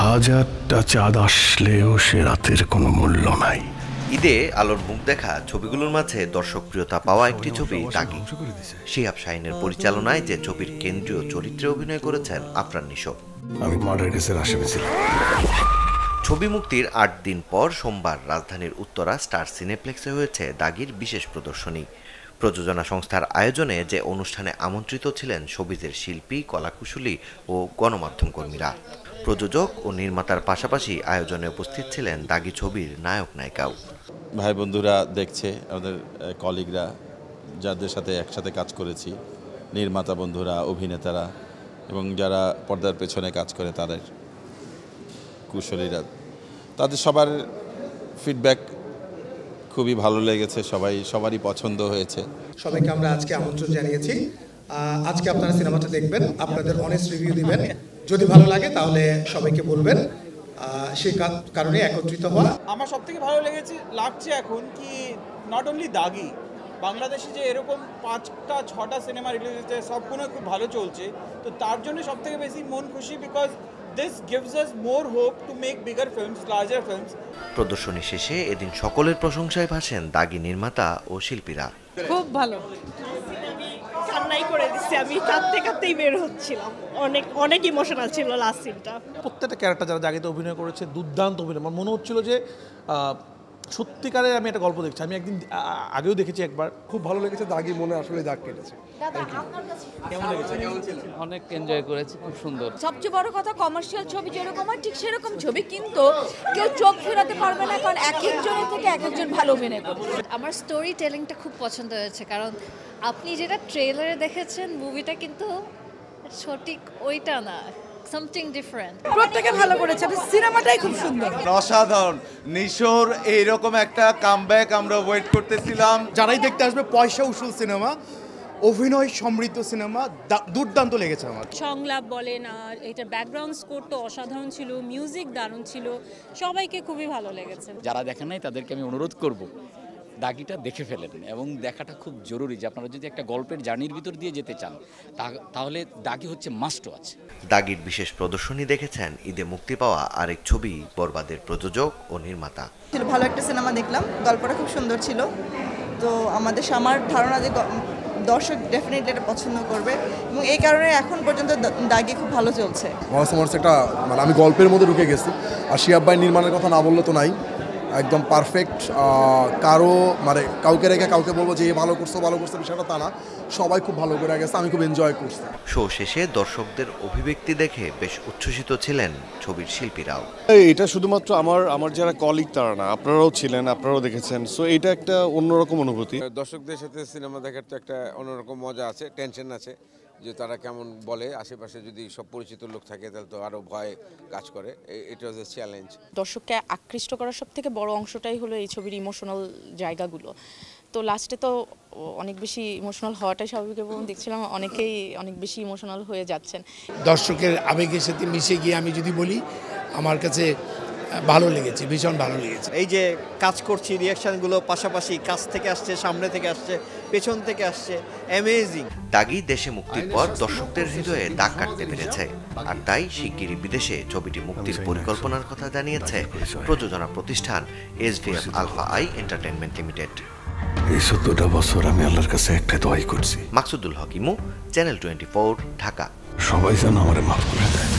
হাজারটা চাঁদ আসলেও সে রাতের কোনো মূল্য নাই। ঈদে আলোর মুখ দেখা ছবিগুলোর মাঝে দর্শকপ্রিয়তা পাওয়া একটি ছবি দাগি। শিহাব শাহীনের পরিচালনায় যে ছবির কেন্দ্রীয় চরিত্রে অভিনয় করেছেন আফরান নিশো। আমি মার্ডার কেসের আসামি ছিলাম। ছবি মুক্তির ৮ দিন পর সোমবার রাজধানীর উত্তরা স্টার সিনেপ্লেক্সে হয়েছে দাগির বিশেষ প্রদর্শনী। প্রযোজনা সংস্থার আয়োজনে যে অনুষ্ঠানে আমন্ত্রিত ছিলেন শোবিজের শিল্পী, কলাকুশলী ও গণমাধ্যম কর্মীরা। প্রযোজক ও নির্মাতার পাশাপাশি আয়োজনে উপস্থিত ছিলেন দাগি ছবির নায়ক নায়িকাও। ভাই বন্ধুরা দেখছে, আমাদের কলিগরা যাদের সাথে একসাথে কাজ করেছি, নির্মাতা বন্ধুরা, অভিনেতারা এবং যারা পর্দার পেছনে কাজ করে তাদের কুশলীরা, তাদের সবার ফিডব্যাক খুবই ভালো লেগেছে। সবারই পছন্দ হয়েছে। সবাইকে আমরা আজকে আমন্ত্রণ জানিয়েছি। আজকে আপনারা সিনেমাটা দেখবেন, আপনাদের অনেস্ট রিভিউ দিবেন। যদি ভালো লাগে তাহলে সবাইকে বলবেন। সেই কারণে একত্রিত হওয়া আমার সবথেকে ভালো লাগছে এখন কি নট অনলি দাগি, বাংলাদেশে যে এরকম 5টা 6টা সিনেমা রিলিজ হচ্ছে, সবগুলো খুব ভালো চলছে। তো তার জন্য সবথেকে বেশি মন খুশি, because this gives us more hope to make bigger films, larger films. প্রদর্শনী শেষে এদিন সকলের প্রশংসায় ভাসেন দাগি নির্মাতা ও শিল্পীরা। খুব ভালো, কান্নাই করে দিচ্ছি আমি, কাঁদতেই বের হচ্ছিলাম। অনেক ইমোশনাল ছিল লাস্ট সিনটা। প্রত্যেকটা ক্যারেক্টার যারা দাগিতে অভিনয় করেছে দুর্দান্ত অভিনয়। আমার মনে হচ্ছিল যে সত্যিকারের আমি একটা গল্প দেখছি। আমি একদিন আগেও দেখেছি একবার, খুব ভালো লেগেছে। দাগি মনে আসলে দাগ কেটেছে। অনেক এনজয় করেছি, খুব সুন্দর। সবচেয়ে বড় কথা, কমার্শিয়াল ছবি যেরকম হয় ঠিক সেরকম ছবি, কিন্তু কেউ চোখ ফেরাতে পারবে না, কারণ এক একজনের থেকে এক একজন ভালো অভিনয় করবে। আমার স্টোরি টেলিংটা খুব পছন্দ হয়েছে, কারণ আপনি যেটা ট্রেলারে দেখেছেন মুভিটা কিন্তু সঠিক ওইটা না, সামথিং ডিফারেন্ট। প্রত্যেকে ভালো করেছে, সিনেমাটাই খুব সুন্দর, অসাধারণ। নিশোর এইরকম একটা কামব্যাক আমরা ওয়েট করতেছিলাম। যারাই দেখতে আসবে, পয়সা উসুল সিনেমা, অভিনয় সমৃদ্ধ সিনেমা, দুর্দান্ত লেগেছে আমার। সংলাপ বলেন আর এটা ব্যাকগ্রাউন্ড স্কোর তো অসাধারণ ছিল, মিউজিক দারুণ ছিল, সবাইকে খুবই ভালো লেগেছে। যারা দেখেন নাই তাদেরকে আমি অনুরোধ করব দাগিটা দেখে ফেলেন, এবং দেখাটা খুব জরুরি। যে আপনারা যদি একটা গল্পের জার্নির ভিতর দিয়ে যেতে চান তাহলে দাগি হচ্ছে মাস্ট ওয়াচ। দাগির বিশেষ প্রদর্শনী দেখেছেন ঈদে মুক্তি পাওয়া আরেক ছবি বরবাদের প্রযোজক ও নির্মাতা। ভালো একটা সিনেমা দেখলাম, গল্পটা খুব সুন্দর ছিল। তো আমার ধারণা যে দর্শক ডেফিনেটলি এটা পছন্দ করবে, এবং এই কারণে এখন পর্যন্ত দাগি খুব ভালো চলছে। একটা মানে আমি গল্পের মধ্যে ঢুকে গেছি। আর শিহাব ভাই নির্মাণের কথা না বললে তো নাই, একদম পারফেক্ট। কারো মানে কাউকে রেখে কাউকে বলবো যে ভালো করছে বিষয়টা তা না, সবাই খুব ভালো করে গেছে, আমি খুব এনজয় করছি। শো শেষে দর্শকদের অভিব্যক্তি দেখে বেশ উচ্ছ্বসিত ছিলেন ছবির শিল্পীরাও। এটা শুধুমাত্র আমার যারা কলিগ তারা না, আপনারাও ছিলেন, আপনারাও দেখেছেন। সো এটা একটা অন্যরকম অনুভূতি। দর্শকদের সাথে সিনেমা দেখার তো একটা অন্যরকম মজা আছে, টেনশন আছে যে তারা কেমন বলে। আশেপাশে যদি সব পরিচিত লোক থাকে তাহলে তো আরও ভয় কাজ করে। এটা হচ্ছে চ্যালেঞ্জ। দর্শককে আকৃষ্ট করার সব থেকে বড় অংশটাই হলো এই ছবির ইমোশনাল জায়গাগুলো। তো লাস্টে তো অনেক বেশি ইমোশনাল হওয়াটাই স্বাভাবিক, এবং দেখছিলাম অনেকেই অনেক বেশি ইমোশনাল হয়ে যাচ্ছেন। দর্শকের আবেগের সাথে মিশে গিয়ে আমি যদি বলি, আমার কাছে ভালো লেগেছে, ভীষণ ভালো লেগেছে। এই যে কাজ করছি, রিয়াকশনগুলো পাশাপাশি কাছ থেকে আসছে, সামনে থেকে আসছে, পেছন থেকে আসছে, অ্যামেজিং। দাগি দেশে মুক্তির পর দর্শকদের হৃদয়ে দাগ কাটতে পেরেছে, আর তাই শিগগিরই বিদেশে ছবিটি মুক্তির পরিকল্পনার কথা জানিয়েছে প্রযোজনা প্রতিষ্ঠান SVF Alpha I Entertainment Limited. এই ১৪টা বছর আমি আল্লাহর কাছে একটা দোয়াই করছি, মাকসুদুল হক ইমু, চ্যানেল 24, ঢাকা। সবাই যেন আমারে মাফ করে দেয়।